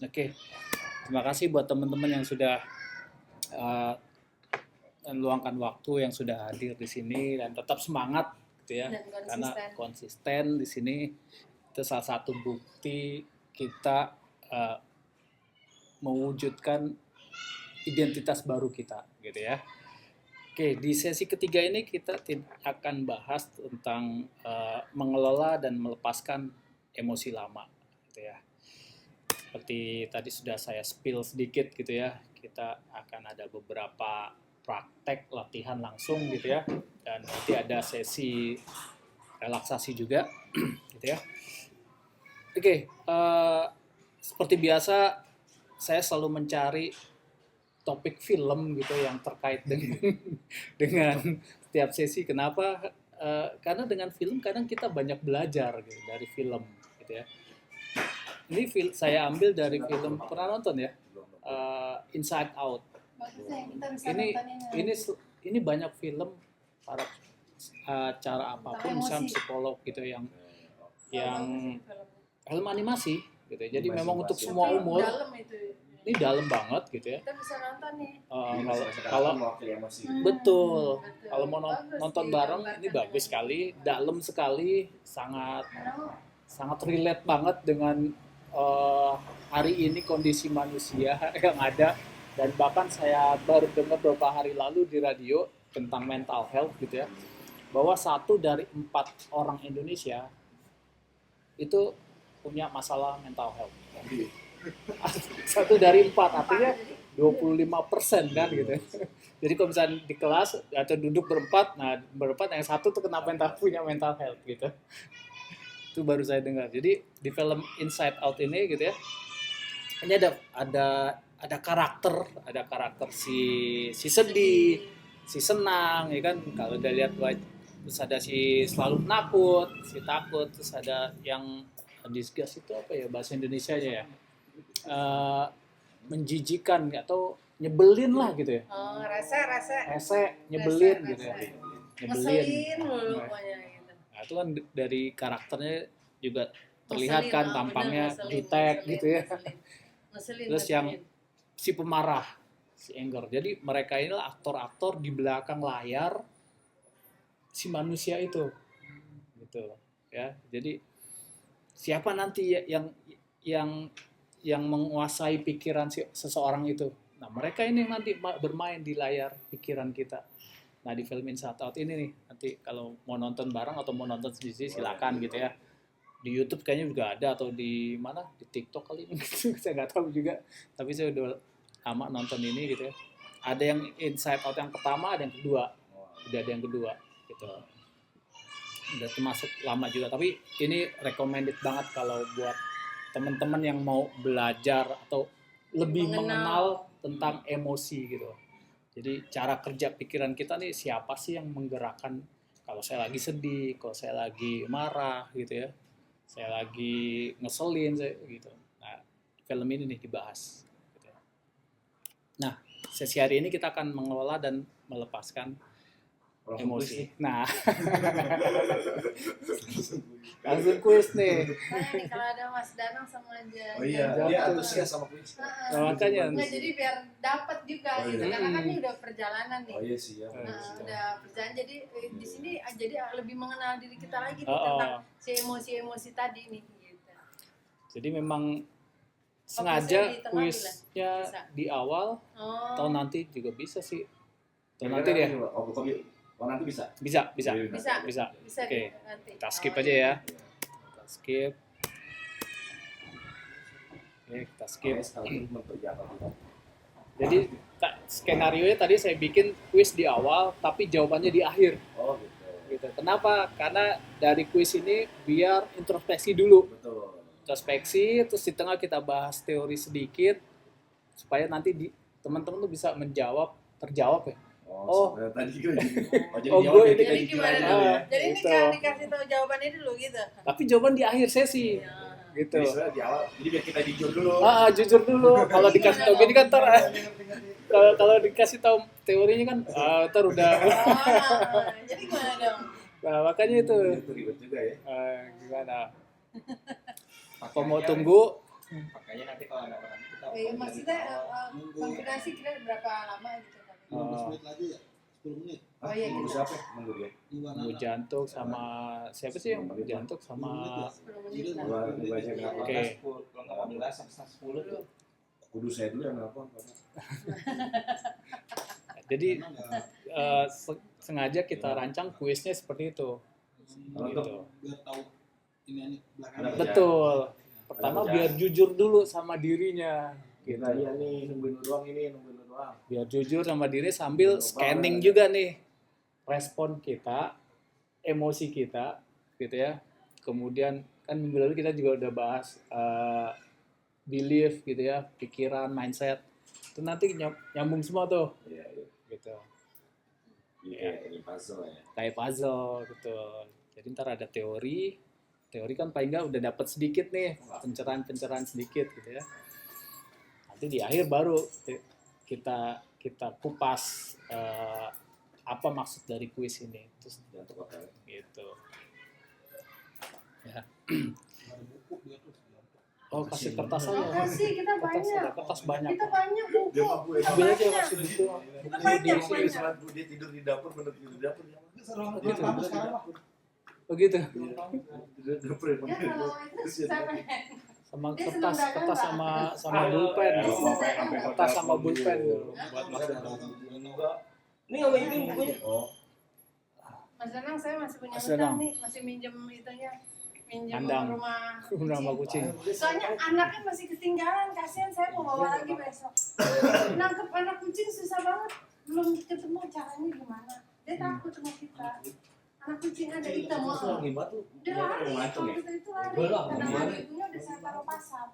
Oke, terima kasih buat teman-teman yang sudah uh, meluangkan waktu, yang sudah hadir di sini dan tetap semangat gitu ya. Dan konsisten. Karena konsisten di sini itu salah satu bukti kita mewujudkan identitas baru kita gitu ya. Oke, di sesi ketiga ini kita akan bahas tentang mengelola dan melepaskan emosi lama gitu ya. Seperti tadi sudah saya spill sedikit gitu ya, kita akan ada beberapa praktek latihan langsung gitu ya, dan nanti ada sesi relaksasi juga gitu ya. Oke, seperti biasa saya selalu mencari topik film gitu yang terkait dengan setiap sesi. Kenapa? Karena dengan film kadang kita banyak belajar gitu dari film gitu ya. Ini saya ambil dari film, pernah nonton ya? Inside Out. Bagus ya, kita bisa Ini banyak film para cara apapun, misalnya psikolog gitu yang film animasi gitu ya. Jadi memang untuk semua umur. Dalam itu. Ini dalam banget gitu ya. Kita bisa nonton nih. Kalau betul, kalau mau nonton bareng ini bagus sekali, dalam sekali, sangat relate banget dengan hari ini kondisi manusia yang ada. Dan bahkan saya baru dengar beberapa hari lalu di radio tentang mental health gitu ya, bahwa 1 dari 4 orang Indonesia itu punya masalah mental health. 1 dari 4, artinya 25% kan gitu. Jadi kalau misalnya di kelas atau duduk berempat, nah berempat yang satu tuh kena punya mental health gitu. Itu baru saya dengar. Jadi di film Inside Out ini gitu ya, ini ada karakter si sedih, si senang ya kan. Kalau udah lihat, terus ada si selalu takut, terus ada yang disgust, itu apa ya bahasa Indonesianya ya, menjijikan atau nyebelin lah gitu ya. Rese nyebelin gitu ya. Ngeselin mulu pokoknya gitu. Nah, itu kan dari karakternya juga terlihat kan, tampangnya jutek gitu ya. Terus yang si pemarah, si anger. Jadi mereka inilah aktor-aktor di belakang layar si manusia itu gitu ya. Jadi siapa nanti yang menguasai pikiran seseorang itu? Nah, mereka ini nanti bermain di layar pikiran kita. Nah, di film Inside Out ini nih, nanti kalau mau nonton bareng atau mau nonton sendiri silakan gitu ya. Di YouTube kayaknya juga ada, atau di mana, di TikTok kali gitu. Saya nggak tahu juga, tapi saya udah lama nonton ini gitu ya. Ada yang Inside Out yang pertama, ada yang kedua, udah ada yang kedua gitu. Udah termasuk lama juga, tapi ini recommended banget kalau buat teman-teman yang mau belajar atau lebih mengenal tentang emosi gitu. Jadi cara kerja pikiran kita nih, siapa sih yang menggerakkan kalau saya lagi sedih, kalau saya lagi marah gitu ya, saya lagi ngeselin gitu. Nah, film ini nih dibahas gitu. Nah, sesi hari ini kita akan mengelola dan melepaskan emosi. Nah, langsung kuis nih. Nih kalau ada Mas Danang sama aja. Oh iya, dia antusias sama kuis. Makanya. Nggak, jadi biar dapat juga gitu. Karena kan ini udah perjalanan nih. Oh iya sih ya. Udah perjalanan, jadi di sini jadi lebih mengenal diri kita lagi nih, tentang si emosi-emosi tadi nih gitu. Jadi memang sengaja kuisnya di awal, atau nanti juga bisa sih. Atau nanti deh. Oh, nanti bisa? Bisa. Oke, kita skip aja ya. Kita skip. Oke, kita skip. Jadi skenario-nya tadi saya bikin kuis di awal, tapi jawabannya di akhir. Oh gitu. Kenapa? Karena dari kuis ini biar introspeksi dulu. Betul. Introspeksi, terus di tengah kita bahas teori sedikit, supaya nanti teman-teman tuh bisa terjawab ya. Tadi gue jadi gimana dulu ya? Jadi ini kan dikasih tahu jawabannya dulu gitu. Tapi jawaban di akhir sesi. Gitu. Jadi di awal, jadi biar kita jujur dulu. Jujur dulu. Kalau dikasih tahu gini kan kalau dikasih tahu teorinya kan ntar udah. Jadi gimana dong? Nah, makanya itu. Ribet juga ya. Gimana? Apa mau tunggu? Makanya nanti kalau nggak pernah maksudnya konfirmasi kira berapa lama gitu kan? 15 menit lagi ya, 10 menit. Oh iya Nunggu gitu. siapa? Nunggu dia. Nunggu Jantuk sama siapa sih yang Jantuk sama 10 menit lah. Nunggu aja nggak Oke. apa-apa. 15 sampai 10 tuh. Kudu saya dulu yang nelfon. jadi Karena nggak- sengaja kita rancang kuisnya seperti itu. Kalau Gitu. untuk biar tahu ini belakangnya. Ada Betul. Pertama kerjaan. biar jujur dulu sama dirinya. Gitu. kita iya nih nungguin lu doang ini, nungguin lu doang. Biar jujur sama diri sambil scanning juga nih respon kita, emosi kita, gitu ya. Kemudian kan minggu lalu kita juga udah bahas belief gitu ya, pikiran, mindset. Itu nanti nyambung semua tuh, Iya, iya. gitu. Iya, ini puzzle ya. Kayak puzzle, betul. Jadi ntar ada teori kan paling nggak udah dapat sedikit nih, pencerahan sedikit gitu ya. Nanti di akhir baru kita kupas apa maksud dari kuis ini, terus Jangan apa ya. gitu. Ada buku dia tuh. Oh kasih kertas aja. Makasih, kita banyak. Kertas banyak. Kita banyak buku. Dia mah gue. Kita Ambil aja banyak. kasih buku. Kita banyak, Dia banyak. sholat dulu, dia tidur di dapur, bener tidur di dapur. Ya, Ini serang Gitu. dia kamu sekarang Pak. Begitu. tidur di dapur ya, Ya bener. kalau itu sampai Sama Dia kertas, seneng dagang, kertas Pak. sama bulpen. Dia seneng dagang. Kertas sama bulpen dulu. Buat makan. Ini nggak ini bukunya. Oh, Mas Danang saya masih punya Mas utang Danang. nih, masih minjem itunya. Minjem Kandang. rumah Nama kucing. Soalnya anaknya masih ketinggalan, kasihan saya mau bawa lagi besok. Nangkep anak kucing susah banget, belum ketemu caranya gimana. Dia takut sama kita. Anak kucing ada hitam, terus lagi batu. dia Dia lari, mau mancung kalau ya. kita itu lari. Udah lah, Kadang gimana? hari ibunya udah saya taruh pasar.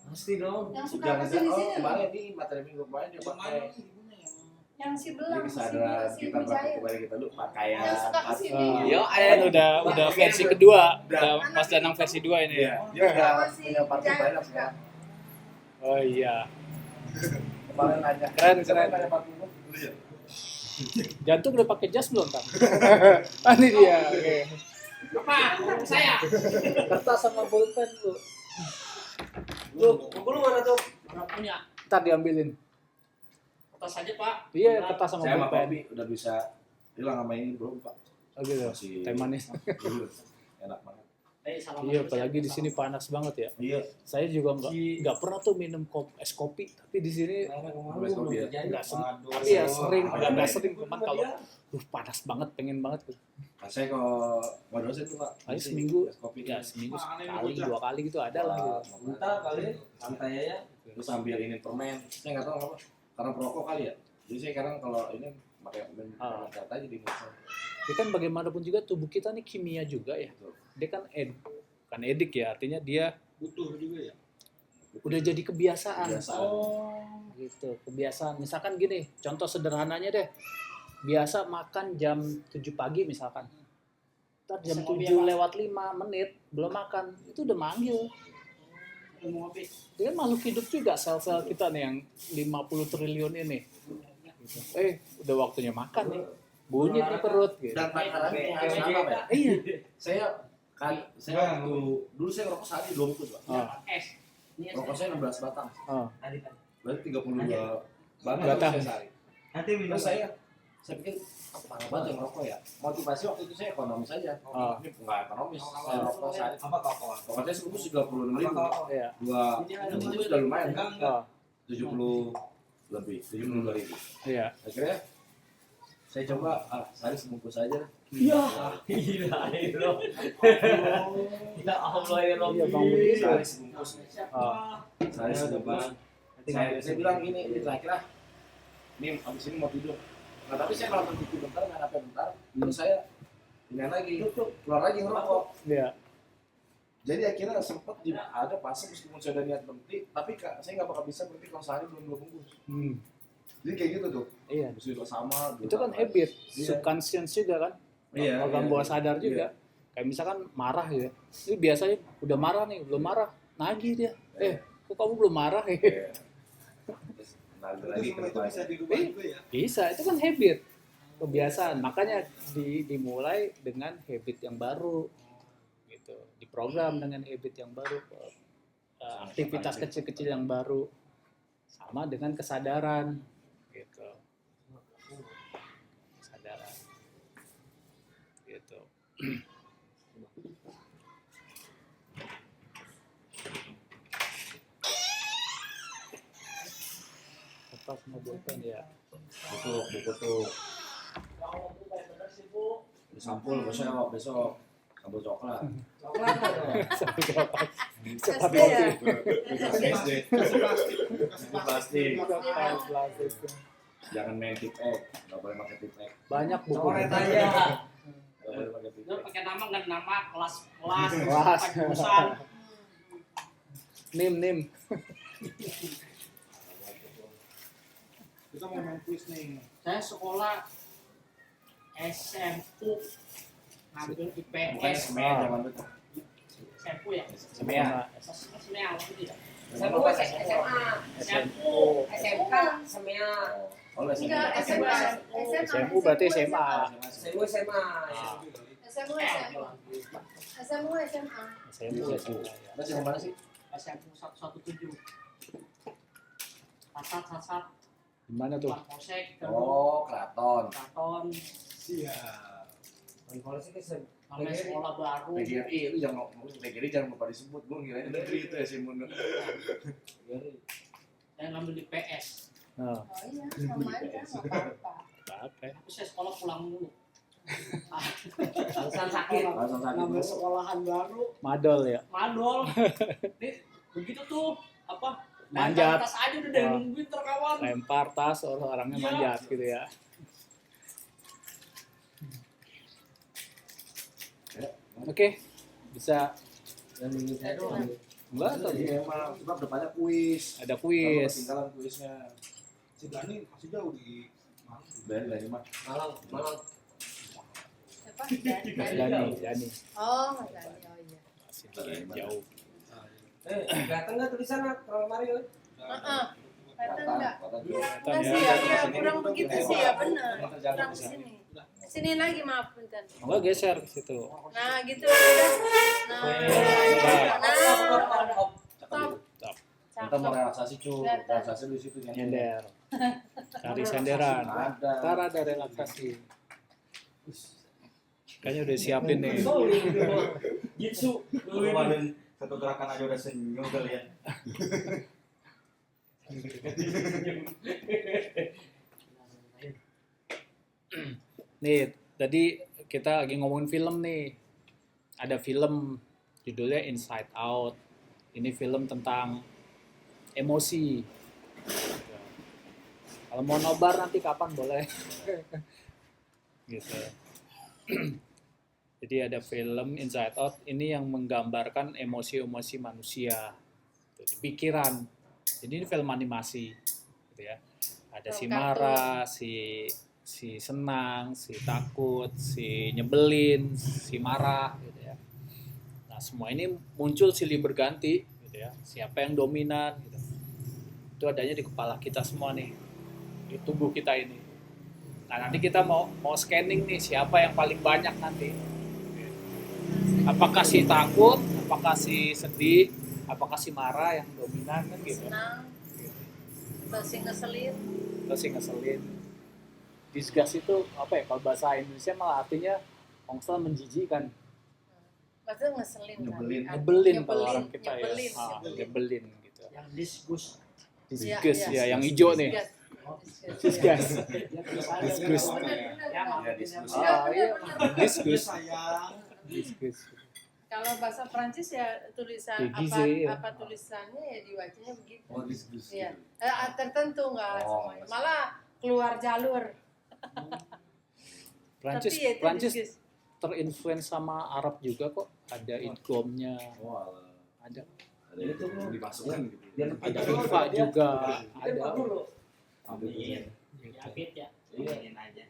Pasti dong. Yang suka Jangan kesini oh sini, kemarin di materi minggu kemarin dia Yang mana pakai. nih ibunya yang yang si Jadi belang, kesadaran si kita ibu jahit. kembali kita dulu pakaian. Yang suka kesini. Yo, Yo, kan udah versi kedua. Udah Anak Mas Danang versi 2 ini. Iya, dia udah Masih punya party jahit banyak juga. sekarang. Oh iya. Kemarin nanya. Keren. Nanya party dulu ya. Jantung udah pakai jas belum, Tam? Ah, ini dia. Oke. Apa? Saya. Kertas sama bulpen lu. Tuh, buku lu mana tuh? Mana punya? Ntar diambilin. Kertas aja, Pak. Iya, kertas sama Saya sama bulpen. Kopi udah bisa hilang sama ini belum Pak. Oh gitu. Masih Teh manis. Iya, enak banget. Sama Iya, apalagi di sini panas banget ya. Iya, Saya juga nggak pernah tuh minum es kopi, tapi di sini nggak tapi ya sering, nggak sering cuman kalau panas banget, pengen banget tuh. nah, saya kalau mau dosen tuh Pak. Paling seminggu, es kopi ya seminggu sekali, 2 kali gitu ada lah gitu. Bentar kali, santai aja. terus sambil ini permen. Saya nggak tahu apa, karena perokok kali ya. Jadi saya kadang kalau ini pakai permen Ah. cat aja di mulut saya. Ya kan bagaimanapun juga tubuh kita nih kimia juga ya. Betul. Dia kan bukan edik ya, artinya dia butuh juga ya. udah jadi kebiasaan. Kebiasaan. Oh, gitu. Kebiasaan. Misalkan gini, contoh sederhananya deh. Biasa makan jam 7 pagi misalkan. Ntar jam 7 lewat 5 menit belum makan, itu udah manggil. Dia kan makhluk hidup juga, sel-sel kita nih yang 50 triliun ini. Gitu. Udah waktunya makan nih. Bunyi nih perut gitu. Dan takarannya harus sama ya. Iya. Saya waktu dulu saya ngerokok sehari 2 bungkus Pak. Oh, Rokok saya 16 batang. oh. Berarti 32 batang Batang. saya sehari. Nanti minum. Terus saya pikir parah banget yang ngerokok ya. Motivasi waktu itu saya ekonomis aja. Oh. Ini nggak ekonomis. Saya rokok sehari. Apa kok? Pokoknya sebungkus 36.000. Iya. Dua itu sudah lumayan kan? Oh, 70 lebih, 72.000. iya. Akhirnya saya coba sehari sebungkus aja. Iya. Gila, Iro. Ya Allah, Iro. Iya, Bang Budi. Sehari sebungkus. Oh, Sehari sebungkus. Saya bilang gini, ini terakhir lah. Ini abis ini mau tidur. Nah tapi saya nonton TV bentar, main HP bentar. Terus saya ini lagi, keluar lagi ngerokok. iya. Jadi akhirnya sempat ada fase meskipun saya udah niat berhenti, tapi saya nggak bakal bisa berhenti kalau sehari belum 2 bungkus. Hmm. Jadi kayak gitu tuh. Iya. Terus juga sama. Itu kan habit, Iya. subconscious juga kan. Iya, Organ iya. bawah sadar juga. Kayak misalkan marah gitu ya. Ini biasanya udah marah nih, belum marah. Nagih dia. Kok kamu belum marah ya? Iya. Terus Itu lagi semua itu bisa dirubah juga ya. Bisa, itu kan habit. Kebiasaan. Makanya dimulai dengan habit yang baru. Gitu. Diprogram dengan habit yang baru. Aktivitas kecil-kecil yang baru. sama dengan kesadaran gitu. Kesadaran gitu. Apa semua buatan ya? buku tuh disampul besok sampul coklat. Coklat ada. Cepat SD ya? SD plastik plastik. jangan main tip nggak boleh pakai tip Banyak buku. Coret aja. nggak boleh pakai tip Itu pakai nama nggak nama kelas Kelas. jurusan. Nim. Kita mau main quiz nih. Saya sekolah SMU ngambil bukan IPS. semen zaman itu SMU ya? Semua Semua apa itu ya? SMA, SMA, SMU. SMK, semua. oh lah Enggak, SMA. SMU berarti SMA. SMU, SMA. SMU. SMU ya. Terus yang mana sih SMU 117. Sasat Gimana tuh? Polsek oh keraton Keraton Siap. Kalau sih kan namanya sekolah baru. PGRI itu jangan ngomong PGRI jangan lupa disebut gue kirain negeri itu ya sih menurut Saya ngambil di PS. Oh, Oh iya, sama aja, nggak apa-apa. apa ya? Tapi saya sekolah pulang dulu. alasan sakit. alasan sakit Ngambil sekolahan baru. Madol ya. Madol. Nih, begitu tuh apa? Manjat. Tas aja udah ada yang nungguin terkawan. Lempar tas orangnya Iya. manjat gitu ya. Oke, bisa enggak tadi Jadi emang sebab depannya kuis ada kalau kuis. ketinggalan kuisnya Si Dani masih jauh di mana? Ben dari mah Malang. Siapa? Dani Oh, Mas Dani. Oh iya. masih jauh. Datang nggak tulisannya kalau Mario? Heeh. Kata enggak? Kelihatan Enggak ya. sih ya, iya, kurang begitu sih ya, benar. Jangan Kurang bisa. kesini. Sini lagi maaf punten. Enggak geser ke situ. Nah, gitu udah. Stop. Kita mau relaksasi cu Kelihatan. relaksasi di situ Nyender. Cari senderan. ada Ntar ada relaksasi. Kayaknya udah siapin nih. Jitsu. Kemarin satu gerakan aja udah senyum kalian. Nih, tadi kita lagi ngomongin film nih. Ada film judulnya Inside Out. Ini film tentang emosi. Kalau mau nobar nanti kapan boleh. Gitu. Jadi ada film Inside Out ini yang menggambarkan emosi-emosi manusia, gitu, di pikiran. Jadi ini film animasi, gitu ya. Ada si marah, si senang, si takut, si nyebelin, si marah, gitu ya. Nah semua ini muncul silih berganti, gitu ya. Siapa yang dominan, gitu. Itu adanya di kepala kita semua nih, di tubuh kita ini. Nah nanti kita mau scanning nih siapa yang paling banyak nanti. Apakah si takut, apakah si sedih, apakah si marah yang dominan kan gitu. Senang. Atau si ngeselin. Terus si ngeselin. Disgust itu apa ya, kalau bahasa Indonesia malah artinya kalau menjijikkan. Maksudnya ngeselin kan? Nyebelin. Nyebelin kalau orang kita nyebelin, ya. nyebelin. Nyebelin gitu. Yang disgus. Disgust Iya, ya, yang hijau nih. Disgust. Disgus. ya diskusi Ah, iya. Disgust. Sayang. Disgust. Kalau bahasa Prancis ya tulisan Kayak apa, gizi, ya. apa tulisannya ya dibacanya begitu. oh diskusi Iya. Tertentu nggak Oh, semuanya. Malah keluar jalur. Prancis, Tapi ya itu Prancis disgust. terinfluence sama Arab juga kok. Ada idgomnya, oh alah. ada Ada itu dimasukkan gitu ada FIFA juga, ada. Dulu. Amin. Diapit ya. Iya. Aja.